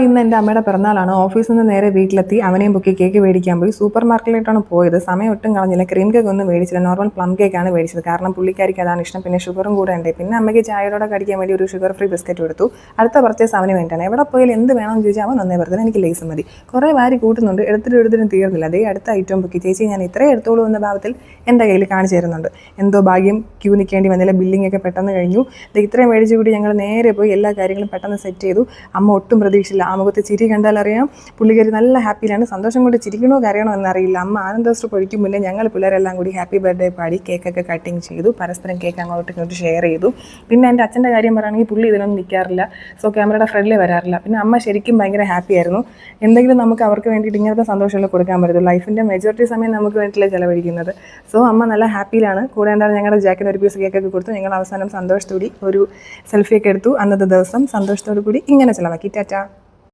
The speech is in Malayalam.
ഇന്ന് എൻ്റെ അമ്മയുടെ പിറന്നാളാണ്. ഓഫീസിൽ നിന്ന് നേരെ വീട്ടിലെത്തി അവനെയും പൊക്കി കേക്ക് മേടിക്കാൻ പോയി. സൂപ്പർ മാർക്കറ്റിലേക്കാണ് പോയത്. സമയം ഒട്ടും കളഞ്ഞില്ല. ക്രീം കേക്ക് ഒന്നും മേടിച്ചില്ല, നോർമൽ പ്ലം കേക്കാണ് മേടിച്ചത്. കാരണം പുള്ളിക്കാരിക്ക് അതാണ് ഇഷ്ടം. പിന്നെ ഷുഗറും കൂടെ ഉണ്ട്. പിന്നെ അമ്മയ്ക്ക് ചായയോടെ കടിക്കാൻ വേണ്ടി ഒരു ഷുഗർ ഫ്രീ ബിസ്ക്കറ്റ് എടുത്തു. അടുത്ത പർച്ചേസ് അവന് വേണ്ടിയാണ്. എവിടെ പോയാലും എന്ത് വേണമെന്ന് ചോദിച്ചാൽ അവൻ നന്നേ പറഞ്ഞത് എനിക്ക് ലേസ് മതി. കുറേ വാരി കൂട്ടുന്നുണ്ട്, എടുത്തിട്ടും തീർന്നില്ല. അതേ അടുത്ത ഐറ്റം പൊക്കി. ചേച്ചി ഞാൻ ഇത്രയും എടുത്തോളൂ എന്ന ഭാവത്തിൽ എൻ്റെ കയ്യിൽ കാണിച്ചു തരുന്നുണ്ട്. എന്തോ ഭാഗ്യം, ക്യൂ നിൽക്കേണ്ടി വന്നില്ല. ബില്ലിംഗ് ഒക്കെ പെട്ടെന്ന് കഴിഞ്ഞു. ഇത്രയും മേടിച്ചു കൂടി ഞങ്ങൾ നേരെ പോയി എല്ലാ കാര്യങ്ങളും പെട്ടെന്ന് സെറ്റ് ചെയ്തു. അമ്മ ഒട്ടും പ്രതീക്ഷിച്ചില്ല. ആ മുഖത്ത് ചിരി കണ്ടാലറിയാം പുള്ളിക്കാരി നല്ല ഹാപ്പിയിലാണ്. സന്തോഷം കൊണ്ട് ചിരിക്കണോ കരയണോ എന്നറിയില്ല. അമ്മ ആനന്ദോത്സവം ഒഴിക്കും മുന്നേ ഞങ്ങൾ പിള്ളേരെല്ലാം കൂടി ഹാപ്പി ബർത്ത്ഡേ പാടി കേക്കൊക്കെ കട്ടിങ് ചെയ്തു. പരസ്പരം കേക്ക് അങ്ങോട്ടും ഇങ്ങോട്ട് ഷെയർ ചെയ്തു. പിന്നെ എൻ്റെ അച്ഛൻ്റെ കാര്യം പറയുകയാണെങ്കിൽ പുള്ളി ഇതിനൊന്നും നിൽക്കാറില്ല. സോ ക്യാമറയുടെ ഫ്രണ്ടിൽ വരാറില്ല. പിന്നെ അമ്മ ശരിക്കും ഭയങ്കര ഹാപ്പി ആയിരുന്നു. എന്തെങ്കിലും നമുക്ക് അവർക്ക് വേണ്ടിയിട്ട് ഇങ്ങനത്തെ സന്തോഷങ്ങൾ കൊടുക്കാൻ പറ്റുള്ളൂ. ലൈഫിൻ്റെ മെജോറിറ്റി സമയം നമുക്ക് വേണ്ടിയിട്ടല്ലേ ചിലവഴിക്കുന്നത്. സോ അമ്മ നല്ല ഹാപ്പിയിലാണ്. കൂടെ ഉണ്ടായിരുന്ന ഞങ്ങളുടെ ജാക്കിന് ഒരു പീസ് കേക്കൊക്കെ കൊടുത്തു. ഞങ്ങൾ അവസാനം സന്തോഷത്തോടെ ഒരു സെൽഫിയൊക്കെ എടുത്തു. അന്നത്തെ ദിവസം സന്തോഷത്തോടു കൂടി ഇങ്ങനെ ചിലവാക്കി. ടാറ്റാ.